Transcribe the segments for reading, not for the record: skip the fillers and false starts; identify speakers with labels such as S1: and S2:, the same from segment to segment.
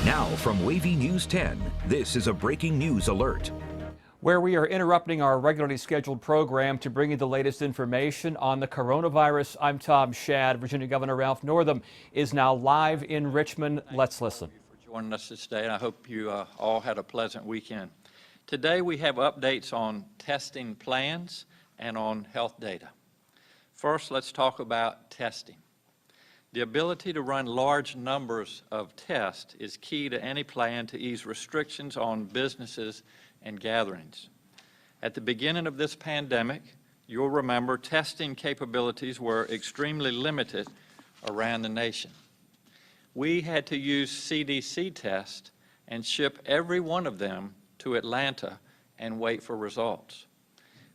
S1: Now from Wavy News 10, this is a breaking news alert.
S2: Where we are interrupting our regularly scheduled program to bring you the latest information on the coronavirus. I'm Tom Shad. Virginia Governor Ralph Northam is now live in Richmond. Let's listen.
S3: Thank you for joining us this day, and I hope you all had a pleasant weekend. Today we have updates on testing plans and on health data. First, let's talk about testing. The ability to run large numbers of tests is key to any plan to ease restrictions on businesses and gatherings. At the beginning of this pandemic, you'll remember testing capabilities were extremely limited around the nation. We had to use CDC tests and ship every one of them to Atlanta and wait for results.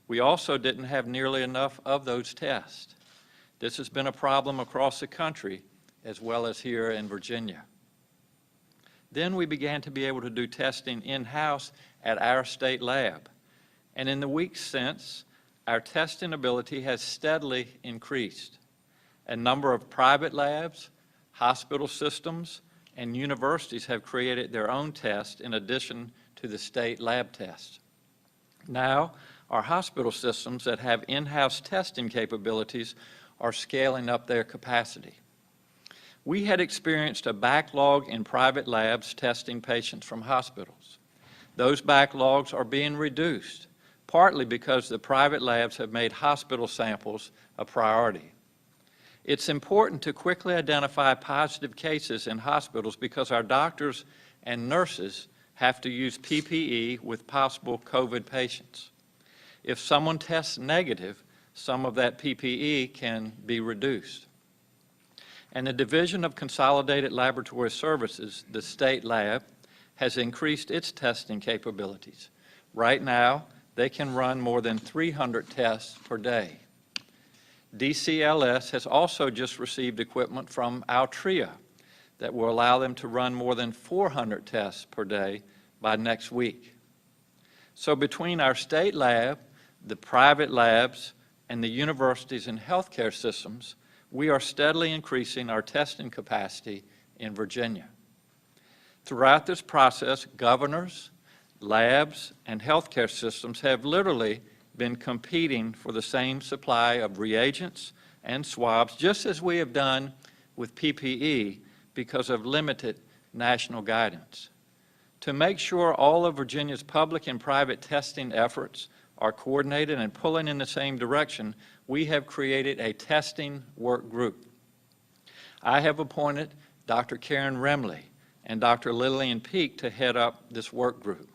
S3: We also didn't have nearly enough of those tests. This has been a problem across the country as well as here in Virginia. Then we began to be able to do testing in-house at our state lab. And in the weeks since, our testing ability has steadily increased. A number of private labs, hospital systems, and universities have created their own tests in addition to the state lab tests. Now, our hospital systems that have in-house testing capabilities are scaling up their capacity. We had experienced a backlog in private labs testing patients from hospitals. Those backlogs are being reduced, partly because the private labs have made hospital samples a priority. It's important to quickly identify positive cases in hospitals because our doctors and nurses have to use PPE with possible COVID patients. If someone tests negative, some of that PPE can be reduced. And the Division of Consolidated Laboratory Services, the state lab, has increased its testing capabilities. Right now, they can run more than 300 tests per day. DCLS has also just received equipment from Altria that will allow them to run more than 400 tests per day by next week. So between our state lab, the private labs, and the universities and healthcare systems, we are steadily increasing our testing capacity in Virginia. Throughout this process, governors, labs, and healthcare systems have literally been competing for the same supply of reagents and swabs, just as we have done with PPE because of limited national guidance. To make sure all of Virginia's public and private testing efforts are coordinated and pulling in the same direction, we have created a testing work group. I have appointed Dr. Karen Remley and Dr. Lillian Peek to head up this work group.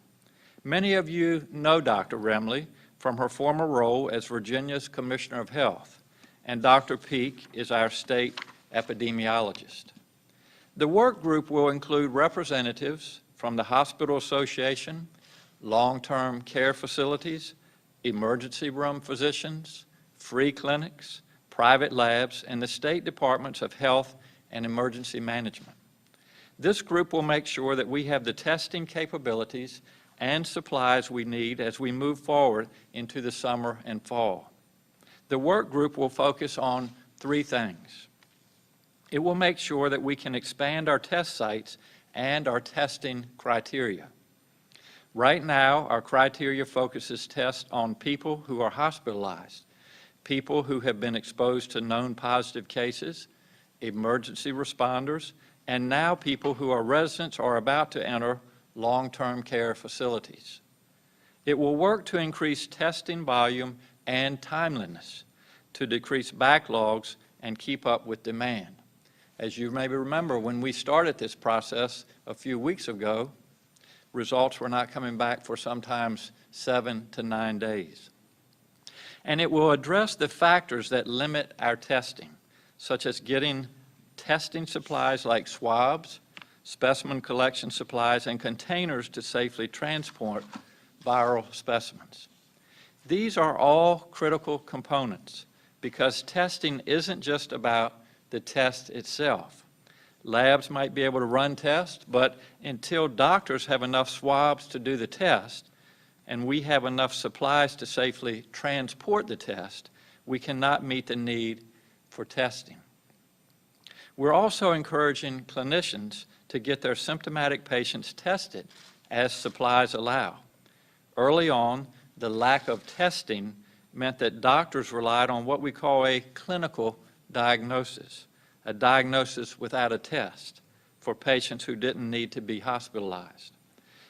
S3: Many of you know Dr. Remley from her former role as Virginia's Commissioner of Health, and Dr. Peek is our state epidemiologist. The work group will include representatives from the Hospital Association, long-term care facilities, emergency room physicians, free clinics, private labs, and the state departments of health and emergency management. This group will make sure that we have the testing capabilities and supplies we need as we move forward into the summer and fall. The work group will focus on three things. It will make sure that we can expand our test sites and our testing criteria. Right now, our criteria focuses tests on people who are hospitalized, people who have been exposed to known positive cases, emergency responders, and now people who are residents or about to enter long-term care facilities. It will work to increase testing volume and timeliness, to decrease backlogs and keep up with demand. As you may remember, when we started this process a few weeks ago, results were not coming back for sometimes 7 to 9 days. And it will address the factors that limit our testing, such as getting testing supplies like swabs, specimen collection supplies, and containers to safely transport viral specimens. These are all critical components because testing isn't just about the test itself. Labs might be able to run tests, but until doctors have enough swabs to do the test and we have enough supplies to safely transport the test, we cannot meet the need for testing. We're also encouraging clinicians to get their symptomatic patients tested as supplies allow. Early on, the lack of testing meant that doctors relied on what we call a clinical diagnosis, a diagnosis without a test for patients who didn't need to be hospitalized.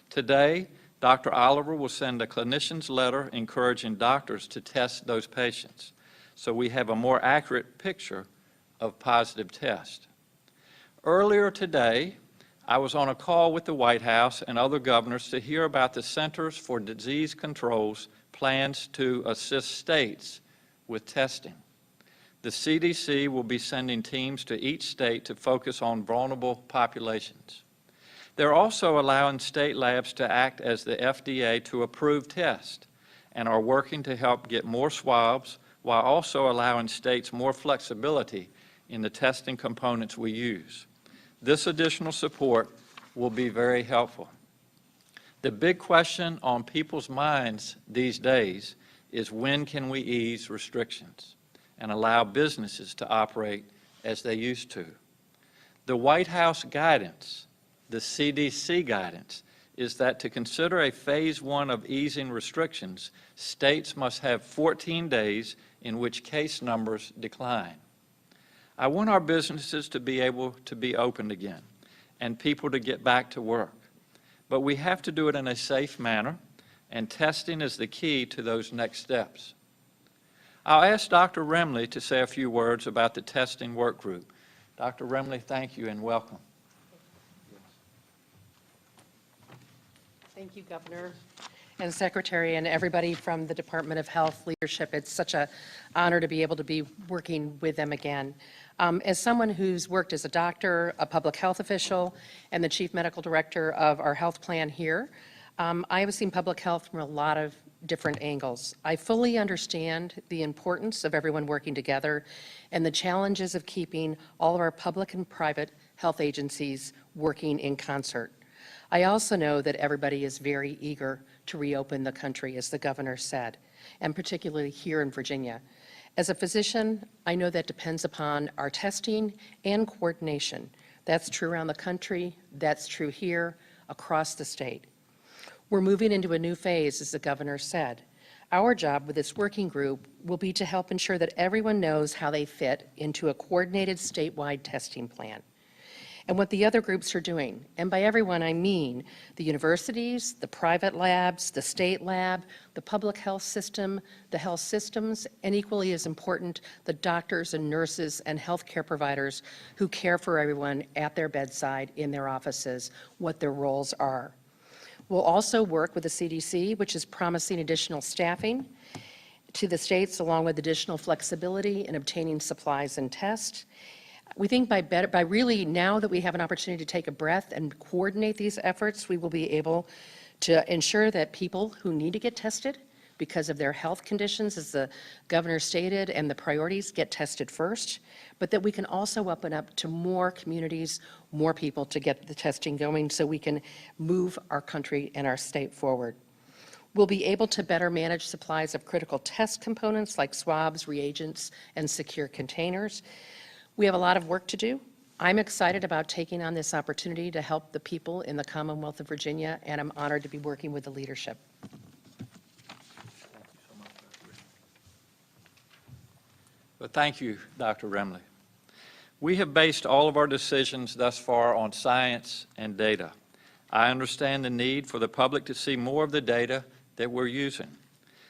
S3: Today, Dr. Oliver will send a clinician's letter encouraging doctors to test those patients, so we have a more accurate picture of positive tests. Earlier today, I was on a call with the White House and other governors to hear about the Centers for Disease Control's plans to assist states with testing. The CDC will be sending teams to each state to focus on vulnerable populations. They're also allowing state labs to act as the FDA to approve tests and are working to help get more swabs while also allowing states more flexibility in the testing components we use. This additional support will be very helpful. The big question on people's minds these days is when can we ease restrictions and allow businesses to operate as they used to? The White House guidance, the CDC guidance, is that to consider a phase 1 of easing restrictions, states must have 14 days in which case numbers decline. I want our businesses to be able to be opened again and people to get back to work. But we have to do it in a safe manner, and testing is the key to those next steps. I'll ask Dr. Remley to say a few words about the testing work group. Dr. Remley, thank you and welcome.
S4: Thank you, Governor and Secretary, and everybody from the Department of Health leadership. It's such an honor to be able to be working with them again. As someone who's worked as a doctor, a public health official, and the chief medical director of our health plan here, I have seen public health from a lot of different angles. I fully understand the importance of everyone working together and the challenges of keeping all of our public and private health agencies working in concert. I also know that everybody is very eager to reopen the country, as the governor said, and particularly here in Virginia. As a physician, I know that depends upon our testing and coordination. That's true around the country, that's true here, across the state. We're moving into a new phase, as the governor said. Our job with this working group will be to help ensure that everyone knows how they fit into a coordinated statewide testing plan and what the other groups are doing. And by everyone, I mean the universities, the private labs, the state lab, the public health system, the health systems, and equally as important, the doctors and nurses and healthcare providers who care for everyone at their bedside, in their offices, what their roles are. We'll also work with the CDC, which is promising additional staffing to the states, along with additional flexibility in obtaining supplies and tests. We think by really, now that we have an opportunity to take a breath and coordinate these efforts, we will be able to ensure that people who need to get tested because of their health conditions, as the governor stated, and the priorities, get tested first, but that we can also open up to more communities, more people to get the testing going so we can move our country and our state forward. We'll be able to better manage supplies of critical test components like swabs, reagents, and secure containers. We have a lot of work to do. I'm excited about taking on this opportunity to help the people in the Commonwealth of Virginia, and I'm honored to be working with the leadership.
S3: Well, thank you, Dr. Remley. We have based all of our decisions thus far on science and data. I understand the need for the public to see more of the data that we're using.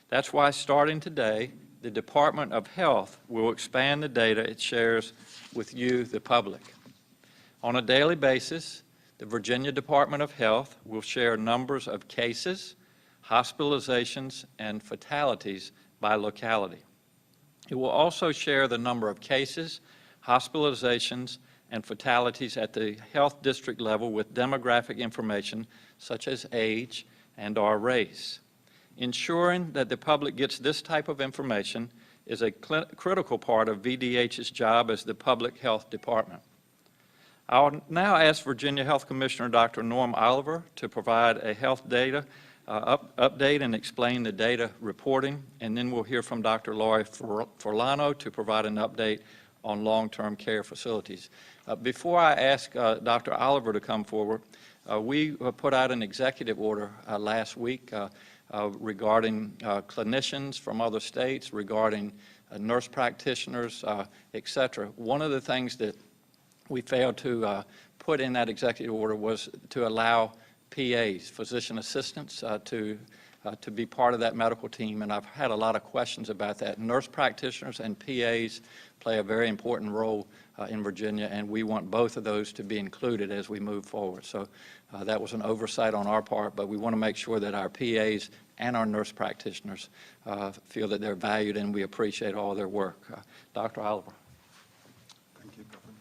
S3: That's why, starting today, the Department of Health will expand the data it shares with you, the public. On a daily basis, the Virginia Department of Health will share numbers of cases, hospitalizations, and fatalities by locality. It will also share the number of cases, hospitalizations, and fatalities at the health district level with demographic information such as age and/or race. Ensuring that the public gets this type of information is a critical part of VDH's job as the Public Health Department. I'll now ask Virginia Health Commissioner Dr. Norm Oliver to provide a health data update and explain the data reporting, and then we'll hear from Dr. Laurie Forlano to provide an update on long-term care facilities. Before I ask Dr. Oliver to come forward, we put out an executive order last week regarding clinicians from other states, regarding nurse practitioners, et cetera. One of the things that we failed to put in that executive order was to allow PAs, physician assistants, to be part of that medical team, and I've had a lot of questions about that. Nurse practitioners and PAs play a very important role in Virginia, and we want both of those to be included as we move forward. So that was an oversight on our part, but we want to make sure that our PAs and our nurse practitioners feel that they're valued and we appreciate all their work. Dr. Oliver.
S5: Thank you, Governor.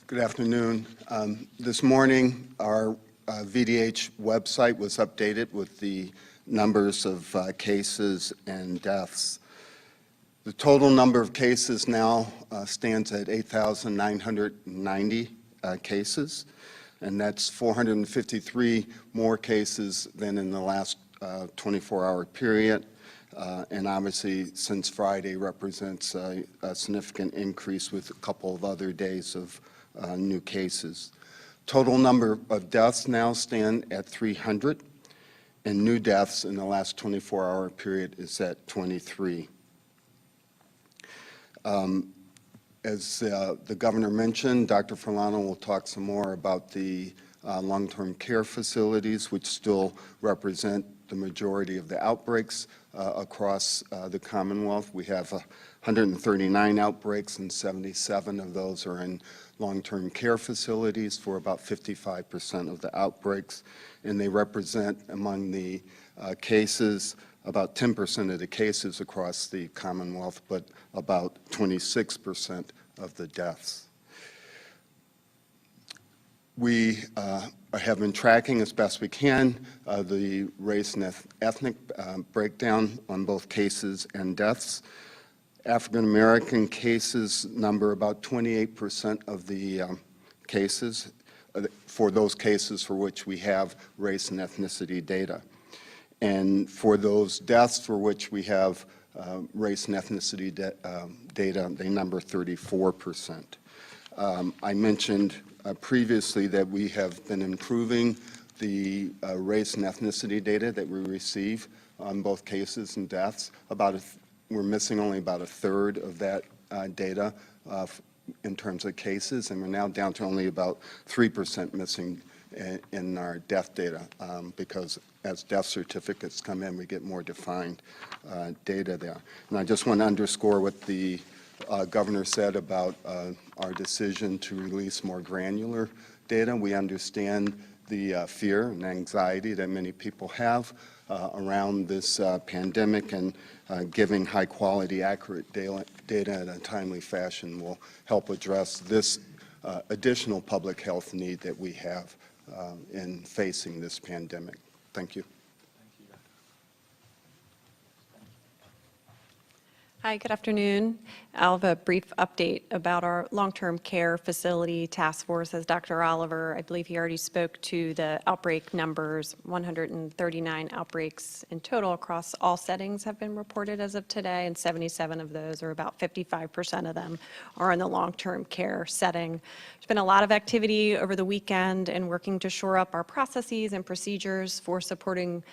S5: Good afternoon. This morning, our VDH website was updated with the numbers of cases and deaths. The total number of cases now stands at 8,990 cases, and that's 453 more cases than in the last 24-hour period. And obviously, since Friday represents a significant increase with a couple of other days of new cases. Total number of deaths now stand at 300, and new deaths in the last 24-hour period is at 23. As the governor mentioned, Dr. Furlano will talk some more about the long-term care facilities, which still represent the majority of the outbreaks across the Commonwealth. We have 139 outbreaks, and 77 of those are in long-term care facilities for about 55% of the outbreaks, and they represent among the cases about 10% of the cases across the Commonwealth, but about 26% of the deaths. We have been tracking as best we can the race and ethnic breakdown on both cases and deaths. African American cases number about 28% of the cases for those cases for which we have race and ethnicity data. And for those deaths for which we have race and ethnicity data, they number 34%. I mentioned previously that we have been improving the race and ethnicity data that we receive on both cases and deaths. We're missing only about a third of that data in terms of cases, and we're now down to only about 3% missing in our death data because as death certificates come in, we get more defined data there. And I just want to underscore what the governor said about our decision to release more granular data. We understand the fear and anxiety that many people have around this pandemic, and giving high quality, accurate data in a timely fashion will help address this additional public health need that we have in facing this pandemic. Thank you.
S6: Hi, good afternoon. I'll have a brief update about our long-term care facility task force. As Dr. Oliver, I believe he already spoke to the outbreak numbers. 139 outbreaks in total across all settings have been reported as of today, and 77 of those, or about 55% of them, are in the long-term care setting. There's been a lot of activity over the weekend in working to shore up our processes and procedures for supporting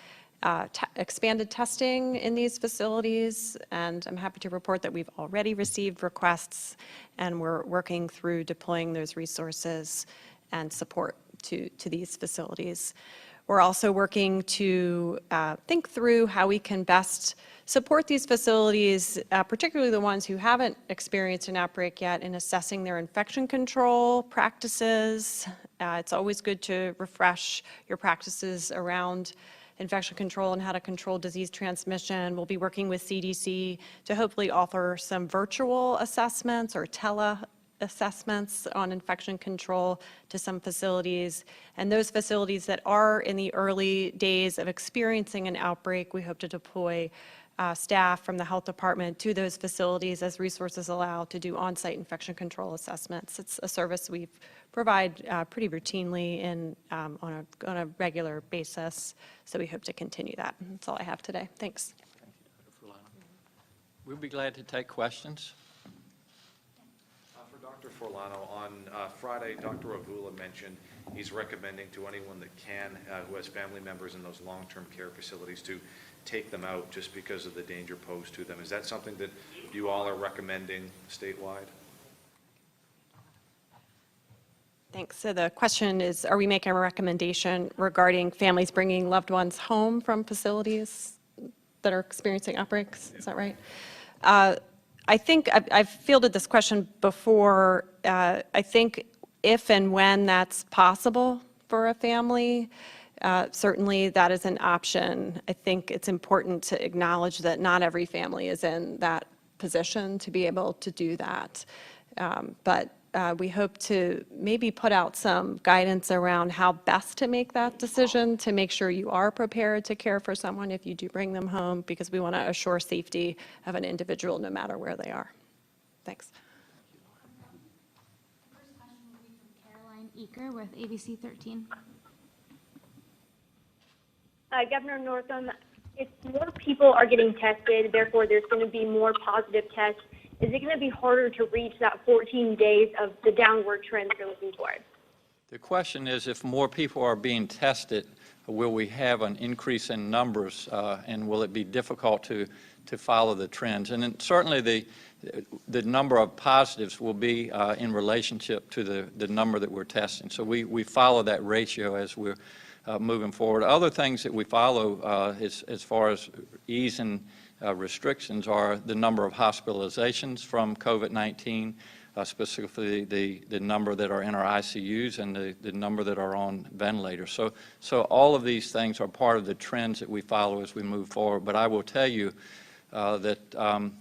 S6: expanded testing in these facilities, and I'm happy to report that we've already received requests, and we're working through deploying those resources and support to these facilities. We're also working to think through how we can best support these facilities, particularly the ones who haven't experienced an outbreak yet, in assessing their infection control practices. It's always good to refresh your practices around infection control and how to control disease transmission. We'll be working with CDC to hopefully offer some virtual assessments or tele-assessments on infection control to some facilities. And those facilities that are in the early days of experiencing an outbreak, we hope to deploy staff from the health department to those facilities as resources allow to do on-site infection control assessments. It's a service we provide pretty routinely on a regular basis, so we hope to continue that. That's all I have today. Thanks.
S3: We'll be glad to take questions.
S7: For Dr. Forlano, on Friday, Dr. Avula mentioned he's recommending to anyone that can, who has family members in those long-term care facilities, to take them out just because of the danger posed to them. Is that something that you all are recommending statewide?
S6: Thanks. So the question is, are we making a recommendation regarding families bringing loved ones home from facilities that are experiencing outbreaks? Is that right? I think I've fielded this question before. I think if and when that's possible for a family, certainly that is an option. I think it's important to acknowledge that not every family is in that position to be able to do that. But we hope to maybe put out some guidance around how best to make that decision to make sure you are prepared to care for someone if you do bring them home, because we want to assure safety of an individual no matter where they are. Thanks.
S8: First question will be from Caroline Eaker with ABC 13.
S9: Governor Northam, if more people are getting tested, therefore there's going to be more positive tests, is it going to be harder to reach that 14 days of the downward trend you're looking toward?
S3: The question is, if more people are being tested, will we have an increase in numbers, and will it be difficult to follow the trends? And then certainly the number of positives will be in relationship to the number that we're testing. So we follow that ratio as we're moving forward. Other things that we follow as far as easing restrictions are the number of hospitalizations from COVID-19, specifically the number that are in our ICUs and the number that are on ventilators. So all of these things are part of the trends that we follow as we move forward. But I will tell you that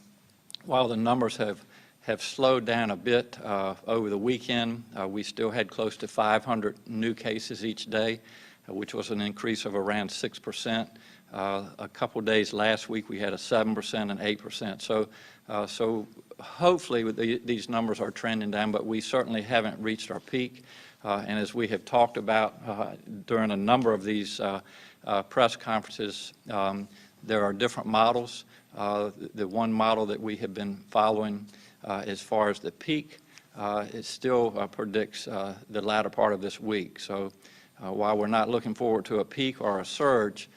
S3: while the numbers have slowed down a bit over the weekend, we still had close to 500 new cases each day, which was an increase of around 6%. A couple days last week, we had a 7% and 8%. So hopefully these numbers are trending down, but we certainly haven't reached our peak. And as we have talked about during a number of these press conferences, there are different models. The one model that we have been following as far as the peak, it still predicts the latter part of this week. So while we're not looking forward to a peak or a surge,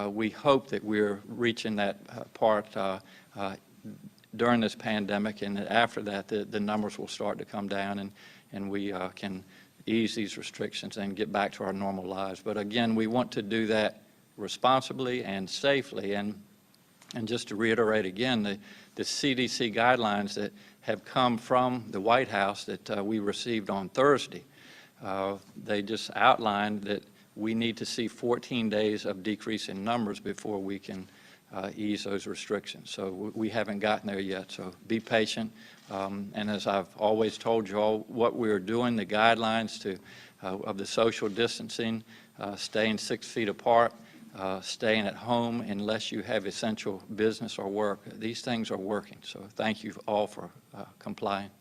S3: we hope that we're reaching that part during this pandemic, and after that the numbers will start to come down, and we can ease these restrictions and get back to our normal lives. But again, we want to do that responsibly and safely. And just to reiterate again, the CDC guidelines that have come from the White House that we received on Thursday, they just outlined that we need to see 14 days of decrease in numbers before we can ease those restrictions. So we haven't gotten there yet, so be patient. And as I've always told you all, what we're doing, the guidelines of the social distancing, staying 6 feet apart, staying at home unless you have essential business or work, these things are working. So thank you all for complying.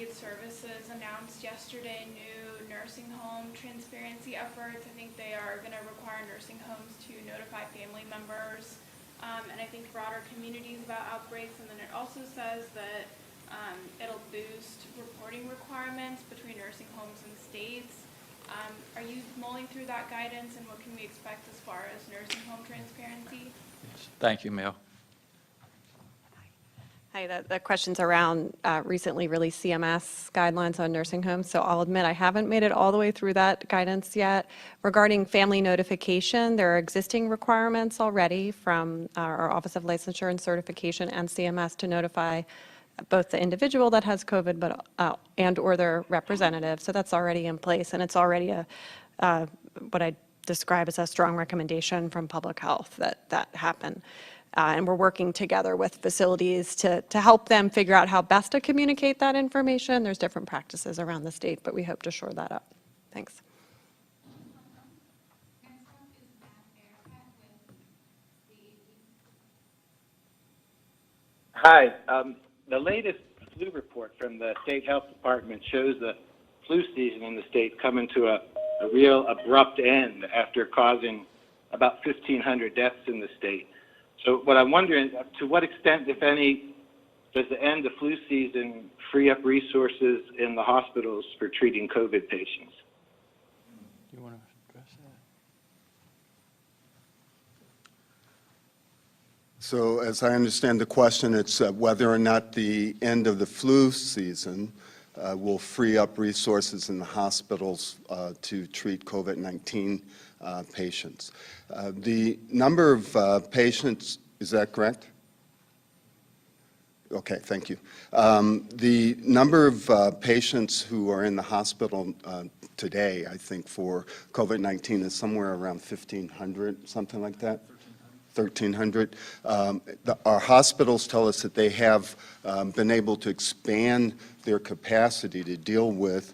S8: Services announced yesterday new nursing home transparency efforts. I think they are going to require nursing homes to notify family members and I think broader communities about outbreaks. And then it also says that it'll boost reporting requirements between nursing homes and states. Are you mulling through that guidance, and what can we expect as far as nursing home transparency?
S3: Yes. Thank you, Mel.
S6: Hi, the question's around recently released CMS guidelines on nursing homes. So I'll admit I haven't made it all the way through that guidance yet. Regarding family notification, there are existing requirements already from our Office of Licensure and Certification and CMS to notify both the individual that has COVID but and or their representative. So that's already in place, and it's already what I describe as a strong recommendation from public health that happen. And we're working together with facilities to help them figure out how best to communicate that information. There's different practices around the state, but we hope to shore that up. Thanks.
S10: Hi. The latest flu report from the state health department shows the flu season in the state coming to a real abrupt end after causing about 1,500 deaths in the state. So what I'm wondering, to what extent, if any, does the end of flu season free up resources in the hospitals for treating COVID patients?
S3: Do you want to address that?
S5: So as I understand the question, it's whether or not the end of the flu season will free up resources in the hospitals to treat COVID-19 patients. The number of patients, is that correct? Okay, thank you. The number of patients who are in the hospital today, I think, for COVID-19 is somewhere around 1,500, something like that. 1,300. Our hospitals tell us that they have been able to expand their capacity to deal with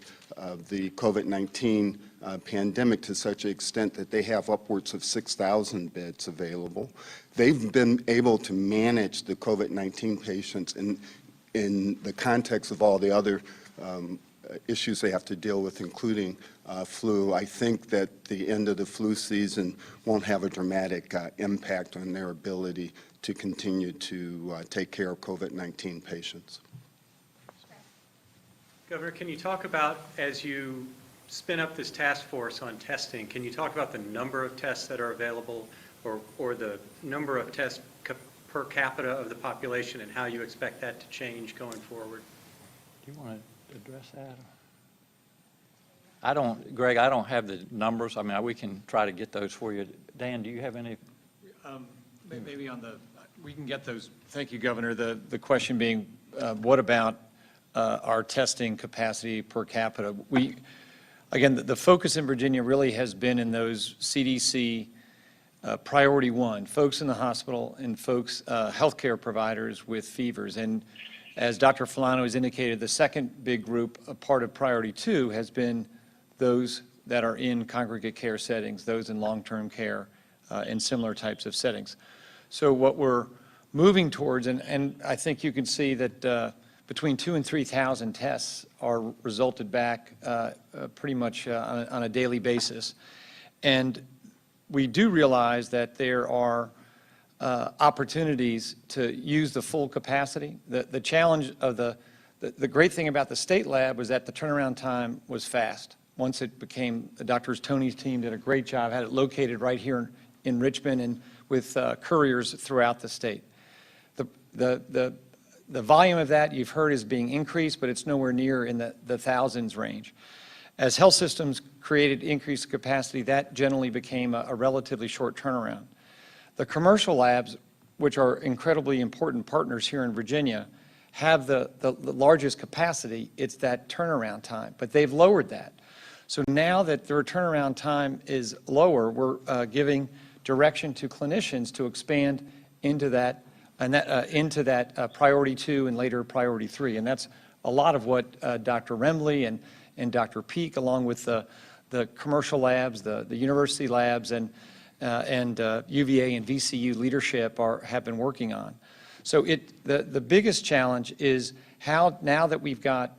S5: the COVID-19 pandemic to such an extent that they have upwards of 6,000 beds available. They've been able to manage the COVID-19 patients in the context of all the other issues they have to deal with, including flu. I think that the end of the flu season won't have a dramatic impact on their ability to continue to take care of COVID-19 patients.
S11: Governor, can you talk about, as you spin up this task force on testing, can you talk about the number of tests that are available or the number of tests per capita of the population and how you expect that to change going forward?
S3: Do you want to address that? Greg, I don't have the numbers. I mean, we can try to get those for you. Dan, do you have any?
S12: Maybe we can get those. Thank you, Governor. The question being, what about our testing capacity per capita? Again, the focus in Virginia really has been in those CDC priority one, folks in the hospital and folks, healthcare providers with fevers. And as Dr. Fulano has indicated, the second big group, a part of priority two, has been those that are in congregate care settings, those in long-term care and similar types of settings. So what we're moving towards, and I think you can see that between 2,000 and 3,000 tests are resulted back pretty much on a daily basis. And we do realize that there are opportunities to use the full capacity. The challenge of the great thing about the state lab was that the turnaround time was fast. Once it became, Dr. Tony's team did a great job, had it located right here in Richmond and with couriers throughout the state. The volume of that you've heard is being increased, but it's nowhere near in the thousands range. As health systems created increased capacity, that generally became a relatively short turnaround. The commercial labs, which are incredibly important partners here in Virginia, have the largest capacity. It's that turnaround time, but they've lowered that. So now that their turnaround time is lower, we're giving direction to clinicians to expand into that priority two and later priority three. And that's a lot of what Dr. Remley and Dr. Peak, along with the commercial labs, the university labs, and UVA and VCU leadership have been working on. So the biggest challenge is how, now that we've got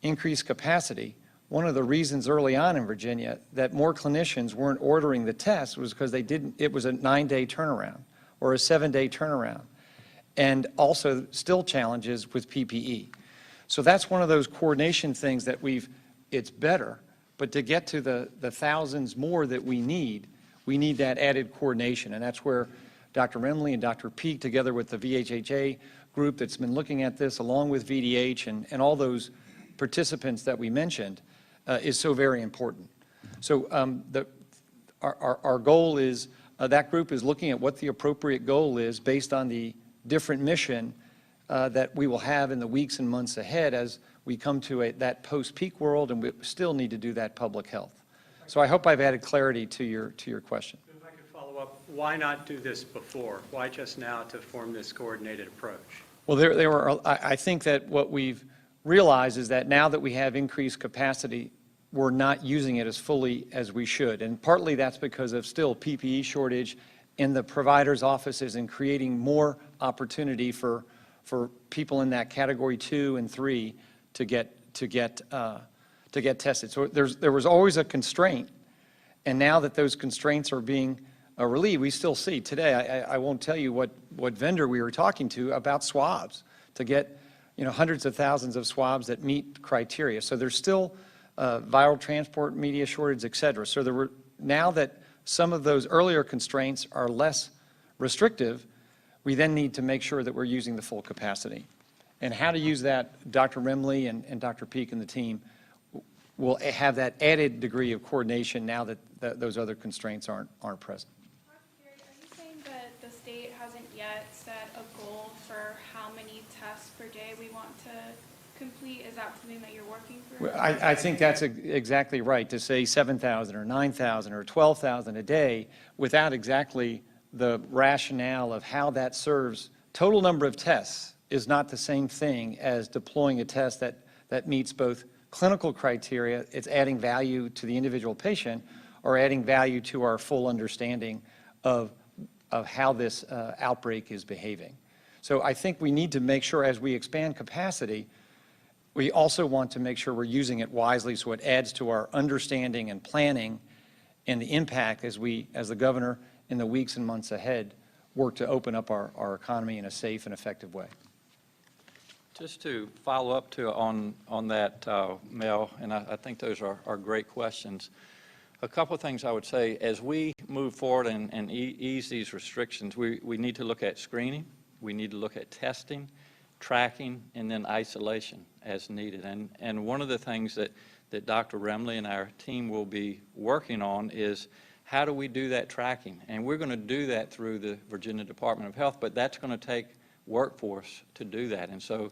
S12: increased capacity, one of the reasons early on in Virginia that more clinicians weren't ordering the tests was because it was a 9-day turnaround or a 7-day turnaround. And also still challenges with PPE. So that's one of those coordination things that it's better, but to get to the thousands more that we need that added coordination. And that's where Dr. Remley and Dr. Peak, together with the VHHA group that's been looking at this, along with VDH and all those participants that we mentioned, is so very important. So our goal is, that group is looking at what the appropriate goal is based on the different mission that we will have in the weeks and months ahead as we come to that post-peak world, and we still need to do that public health. So I hope I've added clarity to your question.
S11: If I could follow up, why not do this before? Why just now to form this coordinated approach?
S12: Well, I think that what we've realized is that now that we have increased capacity, we're not using it as fully as we should. And partly that's because of still PPE shortage in the provider's offices and creating more opportunity for people in that category 2 and 3 to get tested. So there was always a constraint, and now that those constraints are being relieved, we still see today, I won't tell you what vendor we were talking to about swabs to get, hundreds of thousands of swabs that meet criteria. So there's still viral transport, media shortage, et cetera. So now that some of those earlier constraints are less restrictive, we then need to make sure that we're using the full capacity. And how to use that, Dr. Remley and Dr. Peek and the team will have that added degree of coordination now that those other constraints aren't present.
S8: Are you saying that the state hasn't yet set a goal for how many tests per day we want to complete? Is that something that you're working through?
S12: I think that's exactly right, to say 7,000 or 9,000 or 12,000 a day without exactly the rationale of how that serves. Total number of tests is not the same thing as deploying a test that meets both clinical criteria, it's adding value to the individual patient, or adding value to our full understanding of how this outbreak is behaving. So I think we need to make sure as we expand capacity, we also want to make sure we're using it wisely so it adds to our understanding and planning and the impact as the governor in the weeks and months ahead work to open up our economy in a safe and effective way.
S3: Just to follow up on that, Mel, and I think those are great questions. A couple of things I would say, as we move forward and ease these restrictions, we need to look at screening, we need to look at testing, tracking, and then isolation as needed. And one of the things that Dr. Remley and our team will be working on is how do we do that tracking? And we're going to do that through the Virginia Department of Health, but that's going to take workforce to do that. And so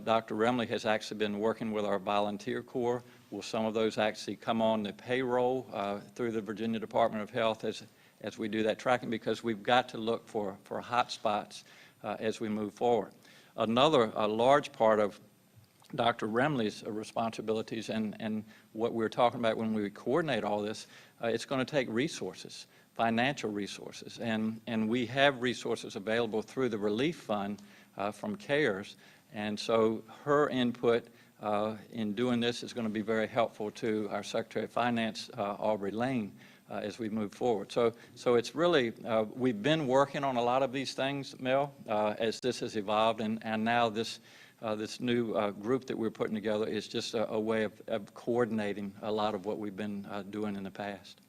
S3: Dr. Remley has actually been working with our volunteer corps. Will some of those actually come on the payroll through the Virginia Department of Health as we do that tracking? Because we've got to look for hot spots as we move forward. Another large part of Dr. Remley's responsibilities and what we're talking about when we coordinate all this, it's going to take resources, financial resources, and we have resources available through the relief fund from CARES, and so her input in doing this is going to be very helpful to our Secretary of Finance, Aubrey Lane, as we move forward. So it's really, we've been working on a lot of these things, Mel, as this has evolved, and now this new group that we're putting together is just a way of coordinating a lot of what we've been doing in the past.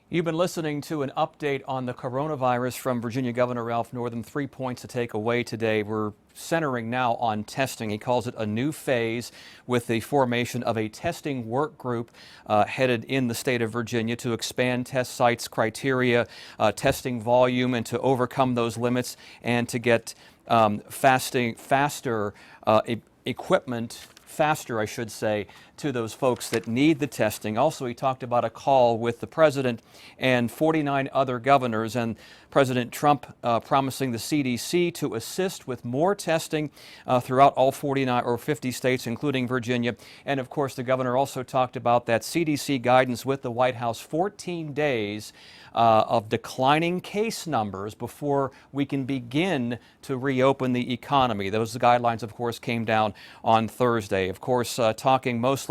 S2: You've been listening to an update on the coronavirus from Virginia Governor Ralph Northam. 3 points to take away today. We're centering now on testing. He calls it a new phase with the formation of a testing work group headed in the state of Virginia to expand test sites, criteria, testing volume, and to overcome those limits and to get faster equipment, I should say, to those folks that need the testing. Also, he talked about a call with the president and 49 other governors, and President Trump promising the CDC to assist with more testing throughout all 49 or 50 states, including Virginia. And of course, the governor also talked about that CDC guidance with the White House, 14 days of declining case numbers before we can begin to reopen the economy. Those guidelines, of course, came down on Thursday. Of course, talking mostly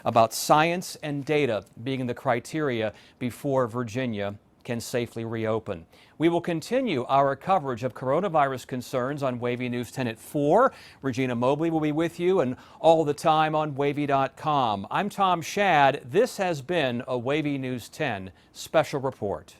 S2: about science and data being the criteria before Virginia can safely reopen. We will continue our coverage of coronavirus concerns on Wavy News 10 at 4. Regina Mobley will be with you and all the time on Wavy.com. I'm Tom Shad. This has been a Wavy News 10 special report.